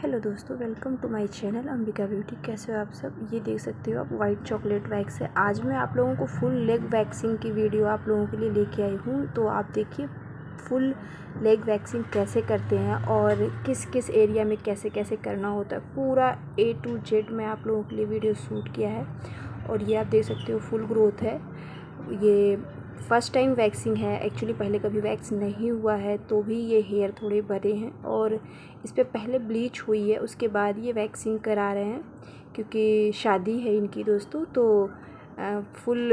Hello दोस्तों, welcome to my channel Ambika beauty. कैसे हो आप सब? ये देख सकते हो आप वाइट चॉकलेट वैक्स है। आज मैं आप लोगों को फुल लेग वैक्सिंग की वीडियो आप लोगों के लिए लेके आई हूँ। तो आप देखिए फुल लेग वैक्सिंग कैसे करते हैं और किस किस एरिया में कैसे कैसे करना होता है, पूरा A to Z मैं आप लोगों के लिए वीडियो शूट किया है। और ये आप देख सकते हो फुल ग्रोथ है। ये फर्स्ट टाइम वैक्सिंग है एक्चुअली, पहले कभी वैक्स नहीं हुआ है तो भी ये हेयर थोड़े बड़े हैं और इस पर पहले ब्लीच हुई है, उसके बाद ये वैक्सिंग करा रहे हैं क्योंकि शादी है इनकी दोस्तों। तो फुल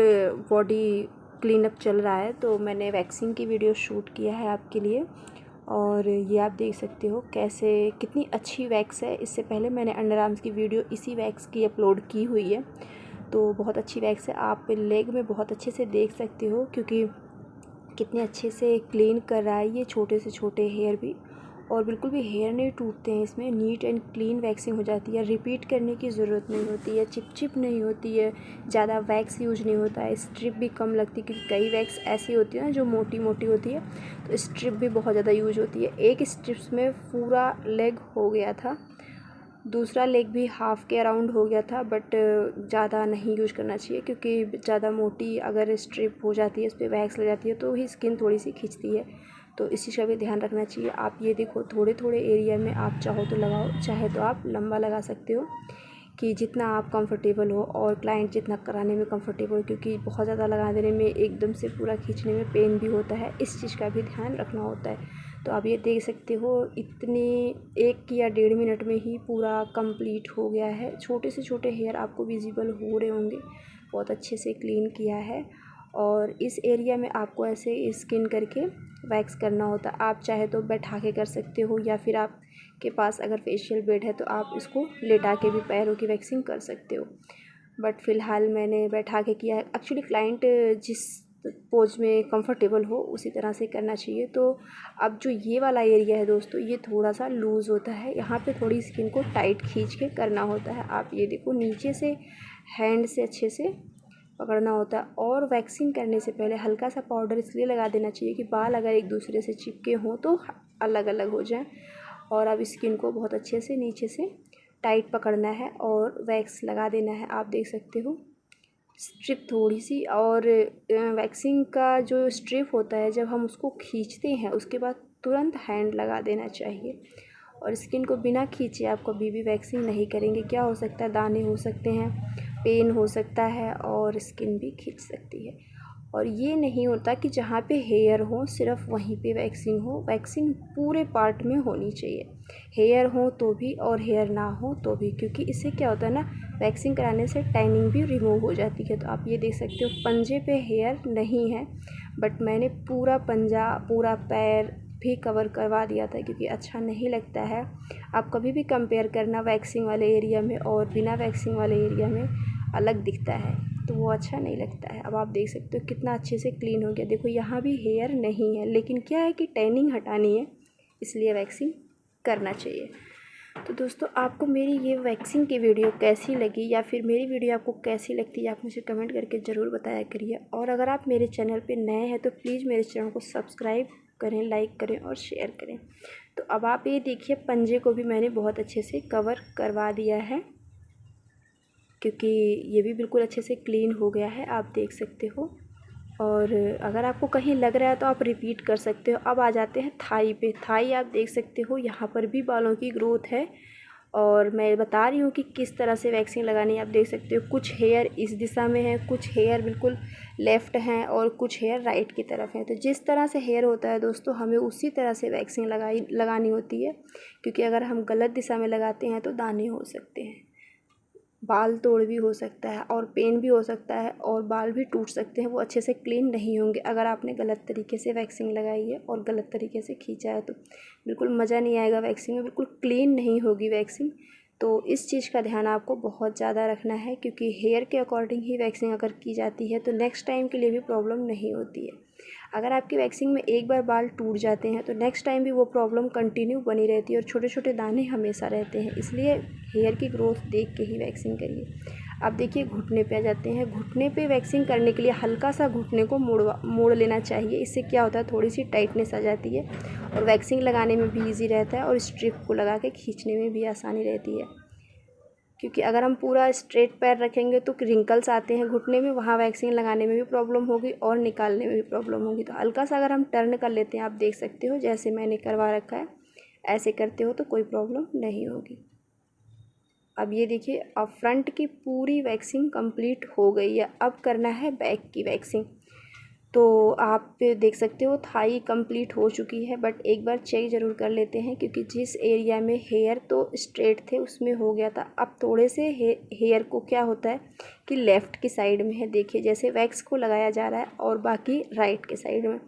बॉडी क्लीन अप चल रहा है, तो मैंने वैक्सिंग की वीडियो शूट किया है आपके लिए। और ये आप देख सकते हो कैसे कितनी अच्छी वैक्स है। इससे पहले मैंने अंडर आर्म्स की वीडियो इसी वैक्स की अपलोड की हुई है, तो बहुत अच्छी वैक्स है। आप लेग में बहुत अच्छे से देख सकते हो क्योंकि कितने अच्छे से क्लीन कर रहा है ये छोटे से छोटे हेयर भी, और बिल्कुल भी हेयर नहीं टूटते हैं इसमें। नीट एंड क्लीन वैक्सिंग हो जाती है, रिपीट करने की ज़रूरत नहीं होती है, चिप नहीं होती है, ज़्यादा वैक्स यूज नहीं होता है, स्ट्रिप भी कम लगती है क्योंकि कई वैक्स ऐसी होती है ना जो मोटी मोटी होती है, तो स्ट्रिप भी बहुत ज़्यादा यूज होती है। एक स्ट्रिप्स में पूरा लेग हो गया था, दूसरा लेग भी हाफ़ के अराउंड हो गया था, बट ज़्यादा नहीं यूज करना चाहिए क्योंकि ज़्यादा मोटी अगर स्ट्रिप हो जाती है, इस पर वैक्स लग जाती है तो ही स्किन थोड़ी सी खिंचती है, तो इस चीज़ का भी ध्यान रखना चाहिए। आप ये देखो थोड़े थोड़े एरिया में आप चाहो तो लगाओ, चाहे तो आप लंबा लगा सकते हो कि जितना आप कंफर्टेबल हो और क्लाइंट जितना कराने में कंफर्टेबल हो, क्योंकि बहुत ज़्यादा लगा देने में एकदम से पूरा खींचने में पेन भी होता है, इस चीज़ का भी ध्यान रखना होता है। तो आप ये देख सकते हो इतने 1 या 1.5 मिनट में ही पूरा कंप्लीट हो गया है। छोटे से छोटे हेयर आपको विजिबल हो रहे होंगे, बहुत अच्छे से क्लीन किया है। और इस एरिया में आपको ऐसे स्किन करके वैक्स करना होता है। आप चाहे तो बैठा के कर सकते हो, या फिर आपके पास अगर फेशियल बेड है तो आप इसको लेटा के भी पैरों की वैक्सिंग कर सकते हो, बट फ़िलहाल मैंने बैठा के किया है। एक्चुअली क्लाइंट जिस पोज में कंफर्टेबल हो उसी तरह से करना चाहिए। तो अब जो ये वाला एरिया है दोस्तों, ये थोड़ा सा लूज़ होता है, यहाँ पे थोड़ी स्किन को टाइट खींच के करना होता है। आप ये देखो नीचे से हैंड से अच्छे से पकड़ना होता है, और वैक्सिंग करने से पहले हल्का सा पाउडर इसलिए लगा देना चाहिए कि बाल अगर एक दूसरे से चिपके हों तो अलग अलग हो जाएं। और अब स्किन को बहुत अच्छे से नीचे से टाइट पकड़ना है और वैक्स लगा देना है। आप देख सकते हो स्ट्रिप थोड़ी सी, और वैक्सिंग का जो स्ट्रिप होता है जब हम उसको खींचते हैं उसके बाद तुरंत हैंड लगा देना चाहिए। और स्किन को बिना खींचे आप कभी भी वैक्सिंग नहीं करेंगे, क्या हो सकता है, दाने हो सकते हैं, पेन हो सकता है और स्किन भी खींच सकती है। और ये नहीं होता कि जहाँ पे हेयर हो सिर्फ वहीं पे वैक्सिंग हो, वैक्सिंग पूरे पार्ट में होनी चाहिए, हेयर हो तो भी और हेयर ना हो तो भी, क्योंकि इससे क्या होता है ना, वैक्सिंग कराने से टैनिंग भी रिमूव हो जाती है। तो आप ये देख सकते हो पंजे पे हेयर नहीं है, बट मैंने पूरा पंजा पूरा पैर भी कवर करवा दिया था क्योंकि अच्छा नहीं लगता है। आप कभी भी कंपेयर करना वैक्सिंग वाले एरिया में और बिना वैक्सिंग वाले एरिया में, अलग दिखता है, तो वो अच्छा नहीं लगता है। अब आप देख सकते हो कितना अच्छे से क्लीन हो गया। देखो यहाँ भी हेयर नहीं है, लेकिन क्या है कि टैनिंग हटानी है, इसलिए वैक्सिंग करना चाहिए। तो दोस्तों आपको मेरी ये वैक्सिंग की वीडियो कैसी लगी, या फिर मेरी वीडियो आपको कैसी लगती है, आप मुझे कमेंट करके ज़रूर बताया करिए। और अगर आप मेरे चैनल पे नए हैं तो प्लीज़ मेरे चैनल को सब्सक्राइब करें, लाइक करें और शेयर करें। तो अब आप ये देखिए पंजे को भी मैंने बहुत अच्छे से कवर करवा दिया है क्योंकि ये भी बिल्कुल अच्छे से क्लीन हो गया है, आप देख सकते हो। और अगर आपको कहीं लग रहा है तो आप रिपीट कर सकते हो। अब आ जाते हैं थाई पे। थाई आप देख सकते हो यहाँ पर भी बालों की ग्रोथ है, और मैं बता रही हूँ कि किस तरह से वैक्सिंग लगानी है। आप देख सकते हो कुछ हेयर इस दिशा में है, कुछ हेयर बिल्कुल लेफ़्ट हैं और कुछ हेयर राइट की तरफ है। तो जिस तरह से हेयर होता है दोस्तों, हमें उसी तरह से वैक्सिंग लगानी होती है, क्योंकि अगर हम गलत दिशा में लगाते हैं तो दाने हो सकते हैं, बाल तोड़ भी हो सकता है और पेन भी हो सकता है और बाल भी टूट सकते हैं, वो अच्छे से क्लीन नहीं होंगे अगर आपने गलत तरीके से वैक्सिंग लगाई है और गलत तरीके से खींचा है, तो बिल्कुल मज़ा नहीं आएगा वैक्सिंग में, बिल्कुल क्लीन नहीं होगी वैक्सिंग। तो इस चीज़ का ध्यान आपको बहुत ज़्यादा रखना है, क्योंकि हेयर के अकॉर्डिंग ही वैक्सिंग अगर की जाती है तो नेक्स्ट टाइम के लिए भी प्रॉब्लम नहीं होती है। अगर आपकी वैक्सिंग में एक बार बाल टूट जाते हैं तो नेक्स्ट टाइम भी वो प्रॉब्लम कंटिन्यू बनी रहती है और छोटे छोटे दाने हमेशा रहते हैं, इसलिए हेयर की ग्रोथ देख के ही वैक्सिंग करिए। अब देखिए घुटने पे आ जाते हैं। घुटने पे वैक्सिंग करने के लिए हल्का सा घुटने को मोड़ लेना चाहिए। इससे क्या होता है, थोड़ी सी टाइटनेस आ जाती है और वैक्सिंग लगाने में भी ईजी रहता है और स्ट्रिप को लगा के खींचने में भी आसानी रहती है। क्योंकि अगर हम पूरा स्ट्रेट पैर रखेंगे तो रिंकल्स आते हैं घुटने में, वहाँ वैक्सिंग लगाने में भी प्रॉब्लम होगी और निकालने में भी प्रॉब्लम होगी। तो हल्का सा अगर हम टर्न कर लेते हैं, आप देख सकते हो जैसे मैंने करवा रखा है, ऐसे करते हो तो कोई प्रॉब्लम नहीं होगी। अब ये देखिए, अब फ्रंट की पूरी वैक्सिंग कंप्लीट हो गई है। अब करना है बैक की वैक्सिंग। तो आप देख सकते हो थाई कंप्लीट हो चुकी है, बट एक बार चेक ज़रूर कर लेते हैं क्योंकि जिस एरिया में हेयर तो स्ट्रेट थे उसमें हो गया था। अब थोड़े से हेयर को क्या होता है कि लेफ़्ट की साइड में है, देखिए जैसे वैक्स को लगाया जा रहा है और बाकी राइट के साइड में।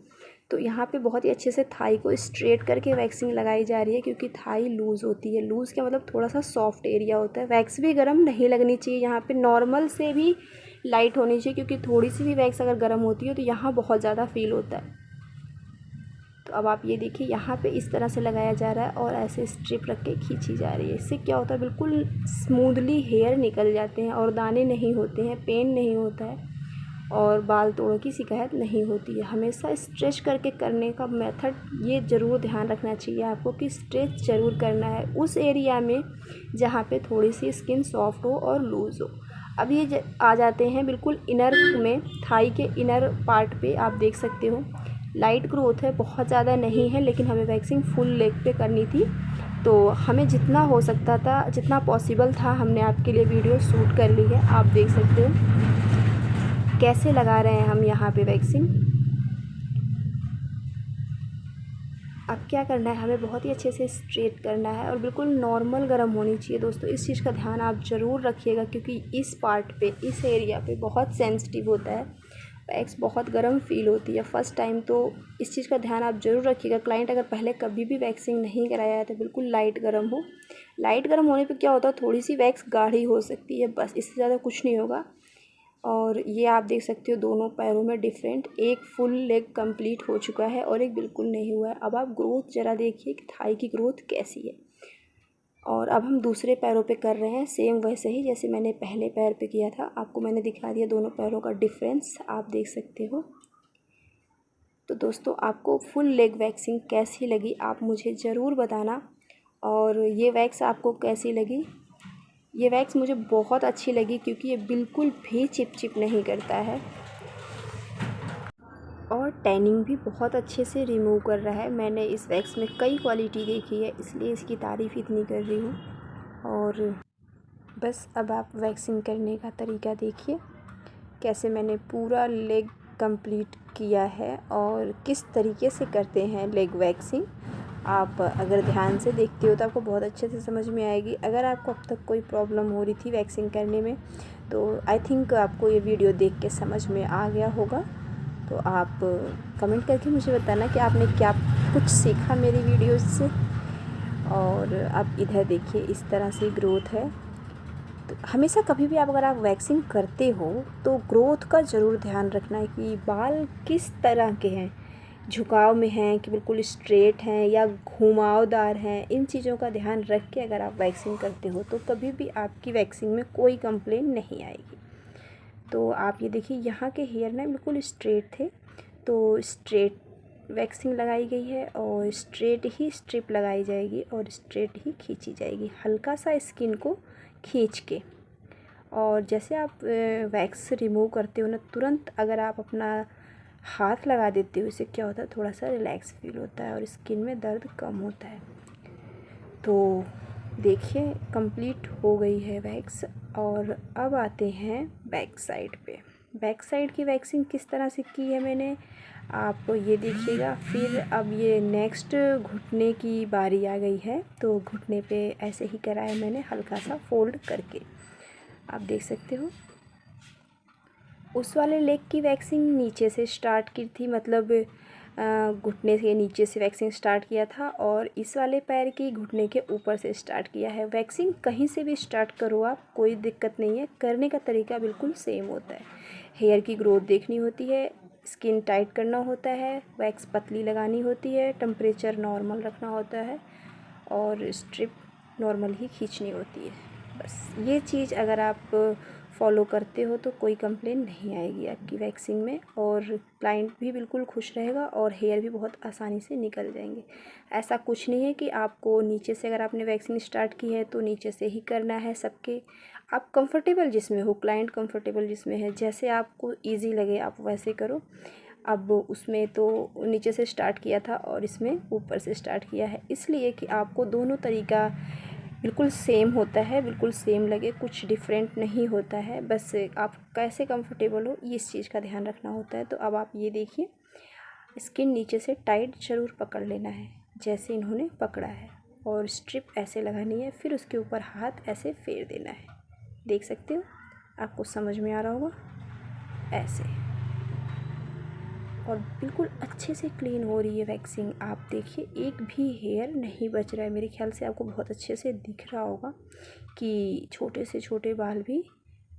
तो यहाँ पे बहुत ही अच्छे से थाई को स्ट्रेट करके वैक्सिंग लगाई जा रही है क्योंकि थाई लूज़ होती है। लूज़ क्या मतलब, थोड़ा सा सॉफ्ट एरिया होता है। वैक्स भी गर्म नहीं लगनी चाहिए, यहाँ पे नॉर्मल से भी लाइट होनी चाहिए क्योंकि थोड़ी सी भी वैक्स अगर गर्म होती है तो यहाँ बहुत ज़्यादा फील होता है। तो अब आप ये देखिए, यहाँ पे इस तरह से लगाया जा रहा है और ऐसे स्ट्रिप रख के खींची जा रही है। इससे क्या होता है, बिल्कुल स्मूथली हेयर निकल जाते हैं और दाने नहीं होते हैं, पेन नहीं होता है और बाल तोड़ने की शिकायत नहीं होती है। हमेशा स्ट्रेच करके करने का मेथड ये ज़रूर ध्यान रखना चाहिए आपको कि स्ट्रेच ज़रूर करना है उस एरिया में जहाँ पे थोड़ी सी स्किन सॉफ्ट हो और लूज़ हो। अब ये आ जाते हैं बिल्कुल इनर में, थाई के इनर पार्ट पे। आप देख सकते हो लाइट ग्रोथ है, बहुत ज़्यादा नहीं है, लेकिन हमें वैक्सिंग फुल लेग पे करनी थी तो हमें जितना हो सकता था, जितना पॉसिबल था, हमने आपके लिए वीडियो शूट कर ली है। आप देख सकते हो कैसे लगा रहे हैं हम यहाँ पे वैक्सिंग। अब क्या करना है, हमें बहुत ही अच्छे से स्ट्रेट करना है और बिल्कुल नॉर्मल गर्म होनी चाहिए। दोस्तों इस चीज़ का ध्यान आप ज़रूर रखिएगा क्योंकि इस पार्ट पे, इस एरिया पे बहुत सेंसिटिव होता है, वैक्स बहुत गर्म फील होती है फर्स्ट टाइम। तो इस चीज़ का ध्यान आप ज़रूर रखिएगा। क्लाइंट अगर पहले कभी भी वैक्सिंग नहीं कराया है तो बिल्कुल लाइट गर्म हो। लाइट गर्म होने पे क्या होता है, थोड़ी सी वैक्स गाढ़ी हो सकती है, बस इससे ज़्यादा कुछ नहीं होगा। और ये आप देख सकते हो दोनों पैरों में डिफरेंट, एक फुल लेग कंप्लीट हो चुका है और एक बिल्कुल नहीं हुआ है। अब आप ग्रोथ ज़रा देखिए कि थाई की ग्रोथ कैसी है। और अब हम दूसरे पैरों पे कर रहे हैं सेम वैसे ही जैसे मैंने पहले पैर पे किया था। आपको मैंने दिखा दिया दोनों पैरों का डिफरेंस, आप देख सकते हो। तो दोस्तों आपको फुल लेग वैक्सिंग कैसी लगी आप मुझे ज़रूर बताना। और ये वैक्स आपको कैसी लगी। ये वैक्स मुझे बहुत अच्छी लगी क्योंकि ये बिल्कुल भी चिप नहीं करता है और टैनिंग भी बहुत अच्छे से रिमूव कर रहा है। मैंने इस वैक्स में कई क्वालिटी देखी है, इसलिए इसकी तारीफ़ इतनी कर रही हूँ। और बस अब आप वैक्सिंग करने का तरीका देखिए, कैसे मैंने पूरा लेग कंप्लीट किया है और किस तरीके से करते हैं लेग वैक्सिंग। आप अगर ध्यान से देखते हो तो आपको बहुत अच्छे से समझ में आएगी। अगर आपको अब तक कोई प्रॉब्लम हो रही थी वैक्सिंग करने में तो आई थिंक आपको ये वीडियो देख के समझ में आ गया होगा। तो आप कमेंट करके मुझे बताना कि आपने क्या कुछ सीखा मेरी वीडियोज़ से। और अब इधर देखिए इस तरह से ग्रोथ है। तो हमेशा कभी भी अगर आप वैक्सिंग करते हो तो ग्रोथ का ज़रूर ध्यान रखना है कि बाल किस तरह के हैं, झुकाव में हैं कि बिल्कुल स्ट्रेट हैं या घुमावदार हैं। इन चीज़ों का ध्यान रख के अगर आप वैक्सिंग करते हो तो कभी भी आपकी वैक्सिंग में कोई कंप्लेन नहीं आएगी। तो आप ये देखिए यहाँ के हेयर ना बिल्कुल स्ट्रेट थे तो स्ट्रेट वैक्सिंग लगाई गई है और स्ट्रेट ही स्ट्रिप लगाई जाएगी और स्ट्रेट ही खींची जाएगी, हल्का सा स्किन को खींच के। और जैसे आप वैक्स रिमूव करते हो ना, तुरंत अगर आप अपना हाथ लगा देते हो, इससे क्या होता है थोड़ा सा रिलैक्स फील होता है और स्किन में दर्द कम होता है। तो देखिए कंप्लीट हो गई है वैक्स। और अब आते हैं बैक साइड पे। बैक साइड की वैक्सिंग किस तरह से की है मैंने, आप ये देखिएगा। फिर अब ये नेक्स्ट घुटने की बारी आ गई है तो घुटने पे ऐसे ही करा है मैंने, हल्का सा फोल्ड करके, आप देख सकते हो। उस वाले लेग की वैक्सिंग नीचे से स्टार्ट की थी, मतलब घुटने के नीचे से वैक्सिंग स्टार्ट किया था और इस वाले पैर की घुटने के ऊपर से स्टार्ट किया है। वैक्सिंग कहीं से भी स्टार्ट करो आप, कोई दिक्कत नहीं है, करने का तरीका बिल्कुल सेम होता है। हेयर की ग्रोथ देखनी होती है, स्किन टाइट करना होता है, वैक्स पतली लगानी होती है, टेम्परेचर नॉर्मल रखना होता है और स्ट्रिप नॉर्मल ही खींचनी होती है। बस ये चीज़ अगर आप फॉलो करते हो तो कोई कंप्लेन नहीं आएगी आपकी वैक्सिंग में, और क्लाइंट भी बिल्कुल खुश रहेगा और हेयर भी बहुत आसानी से निकल जाएंगे। ऐसा कुछ नहीं है कि आपको नीचे से, अगर आपने वैक्सिंग स्टार्ट की है तो नीचे से ही करना है सबके। आप कंफर्टेबल जिसमें हो, क्लाइंट कंफर्टेबल जिसमें है, जैसे आपको ईजी लगे आप वैसे करो। अब उसमें तो नीचे से स्टार्ट किया था और इसमें ऊपर से स्टार्ट किया है, इसलिए कि आपको दोनों तरीका बिल्कुल सेम होता है, बिल्कुल सेम लगे, कुछ डिफरेंट नहीं होता है। बस आप कैसे कंफर्टेबल हो इस चीज़ का ध्यान रखना होता है। तो अब आप ये देखिए, स्किन नीचे से टाइट ज़रूर पकड़ लेना है जैसे इन्होंने पकड़ा है, और स्ट्रिप ऐसे लगानी है, फिर उसके ऊपर हाथ ऐसे फेर देना है। देख सकते हो, आपको समझ में आ रहा होगा ऐसे, और बिल्कुल अच्छे से क्लीन हो रही है वैक्सिंग। आप देखिए एक भी हेयर नहीं बच रहा है। मेरे ख्याल से आपको बहुत अच्छे से दिख रहा होगा कि छोटे से छोटे बाल भी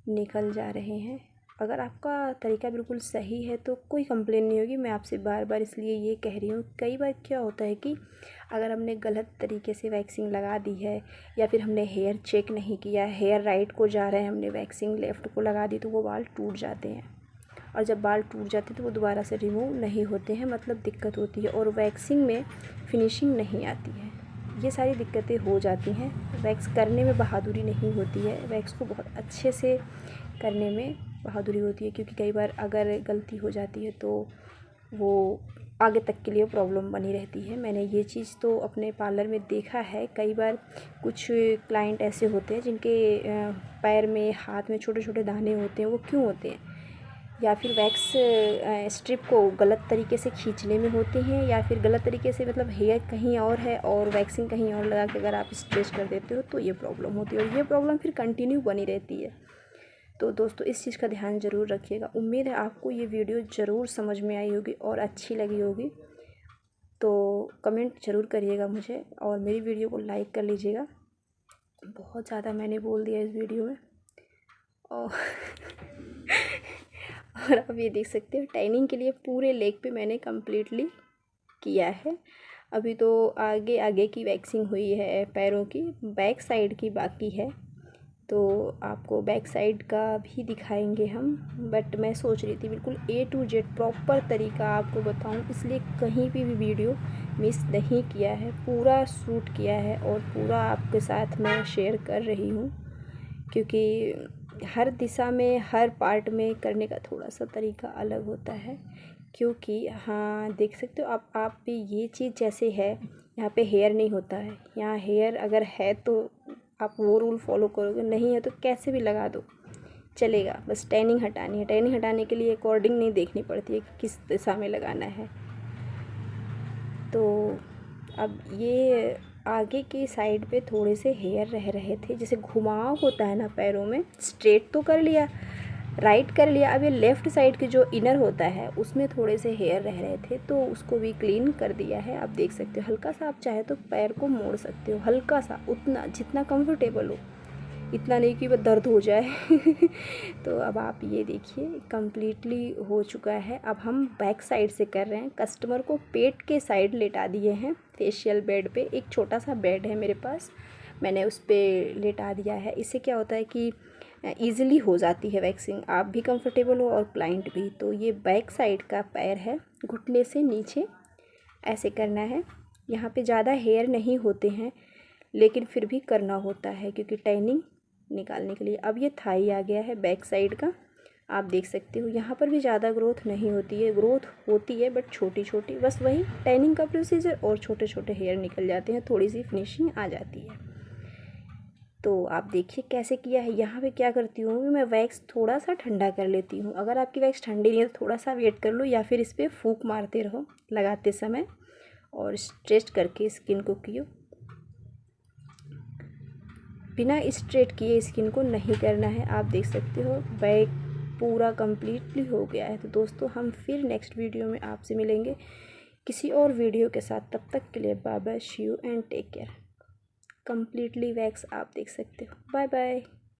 निकल जा रहे हैं। अगर आपका तरीका बिल्कुल सही है तो कोई कंप्लेन नहीं होगी। मैं आपसे बार बार इसलिए ये कह रही हूँ, कई बार क्या होता है कि अगर हमने गलत तरीके से वैक्सिंग लगा दी है, या फिर हमने हेयर चेक नहीं किया, हेयर राइट को जा रहे हैं, हमने वैक्सिंग लेफ़्ट को लगा दी, तो वो बाल टूट जाते हैं। और जब बाल टूट जाते हैं तो वो दोबारा से रिमूव नहीं होते हैं, मतलब दिक्कत होती है, और वैक्सिंग में फिनिशिंग नहीं आती है। ये सारी दिक्कतें हो जाती हैं। वैक्स करने में बहादुरी नहीं होती है, वैक्स को बहुत अच्छे से करने में बहादुरी होती है, क्योंकि कई बार अगर गलती हो जाती है तो वो आगे तक के लिए प्रॉब्लम बनी रहती है। मैंने ये चीज़ तो अपने पार्लर में देखा है। कई बार कुछ क्लाइंट ऐसे होते हैं जिनके पैर में, हाथ में छोटे छोटे दाने होते हैं। वो क्यों होते हैं? या फिर वैक्स स्ट्रिप को गलत तरीके से खींचने में होते हैं, या फिर गलत तरीके से, मतलब हेयर कहीं और है और वैक्सिंग कहीं और लगा के अगर आप स्ट्रेच कर देते हो तो ये प्रॉब्लम होती है, और ये प्रॉब्लम फिर कंटिन्यू बनी रहती है। तो दोस्तों इस चीज़ का ध्यान ज़रूर रखिएगा। उम्मीद है आपको ये वीडियो ज़रूर समझ में आई होगी और अच्छी लगी होगी। तो कमेंट ज़रूर करिएगा मुझे, और मेरी वीडियो को लाइक कर लीजिएगा। बहुत ज़्यादा मैंने बोल दिया इस वीडियो में। और और आप ये देख सकते हो, टैनिंग के लिए पूरे लेग पे मैंने कम्प्लीटली किया है। अभी तो आगे आगे की वैक्सिंग हुई है, पैरों की, बैक साइड की बाकी है। तो आपको बैक साइड का भी दिखाएंगे हम, बट मैं सोच रही थी बिल्कुल A to Z प्रॉपर तरीका आपको बताऊं, इसलिए कहीं भी वीडियो मिस नहीं किया है, पूरा शूट किया है और पूरा आपके साथ मैं शेयर कर रही हूँ। क्योंकि हर दिशा में, हर पार्ट में करने का थोड़ा सा तरीका अलग होता है। क्योंकि हाँ देख सकते हो आप भी, ये चीज़ जैसे है, यहाँ पे हेयर नहीं होता है, यहाँ हेयर अगर है तो आप वो रूल फॉलो करोगे, नहीं है तो कैसे भी लगा दो चलेगा। बस टैनिंग हटानी है, टैनिंग हटाने के लिए अकॉर्डिंग नहीं देखनी पड़ती है कि किस दिशा में लगाना है। तो अब ये आगे की साइड पे थोड़े से हेयर रह रहे थे, जैसे घुमाव होता है ना पैरों में, स्ट्रेट तो कर लिया, राइट कर लिया, अब ये लेफ़्ट साइड की जो इनर होता है उसमें थोड़े से हेयर रह रहे थे, तो उसको भी क्लीन कर दिया है। आप देख सकते हो, हल्का सा आप चाहे तो पैर को मोड़ सकते हो, हल्का सा, उतना जितना कंफर्टेबल हो, इतना नहीं कि वो दर्द हो जाए। तो अब आप ये देखिए कम्प्लीटली हो चुका है। अब हम बैक साइड से कर रहे हैं। कस्टमर को पेट के साइड लेटा दिए हैं फेशियल बेड पे। एक छोटा सा बेड है मेरे पास, मैंने उस पर लेटा दिया है। इससे क्या होता है कि ईज़िली हो जाती है वैक्सिंग, आप भी कंफर्टेबल हो और क्लाइंट भी। तो ये बैक साइड का पैर है, घुटने से नीचे ऐसे करना है। यहाँ पे ज़्यादा हेयर नहीं होते हैं, लेकिन फिर भी करना होता है क्योंकि टैनिंग निकालने के लिए। अब ये थाई आ गया है बैक साइड का, आप देख सकते हो। यहाँ पर भी ज़्यादा ग्रोथ नहीं होती है, ग्रोथ होती है बट छोटी छोटी, बस वही टैनिंग का प्रोसीजर, और छोटे छोटे हेयर निकल जाते हैं, थोड़ी सी फिनिशिंग आ जाती है। तो आप देखिए कैसे किया है। यहाँ पे क्या करती हूँ मैं, वैक्स थोड़ा सा ठंडा कर लेती हूँ। अगर आपकी वैक्स ठंडी नहीं है तो थोड़ा सा वेट कर लो, या फिर इस पर फूंक मारते रहो लगाते समय, और स्ट्रेच करके स्किन को कियो। बिना स्ट्रेट किए स्किन को नहीं करना है। आप देख सकते हो बैक पूरा कंप्लीटली हो गया है। तो दोस्तों हम फिर नेक्स्ट वीडियो में आपसे मिलेंगे किसी और वीडियो के साथ। तब तक के लिए bye bye, see you and take care. Completely wax आप देख सकते हो। Bye bye.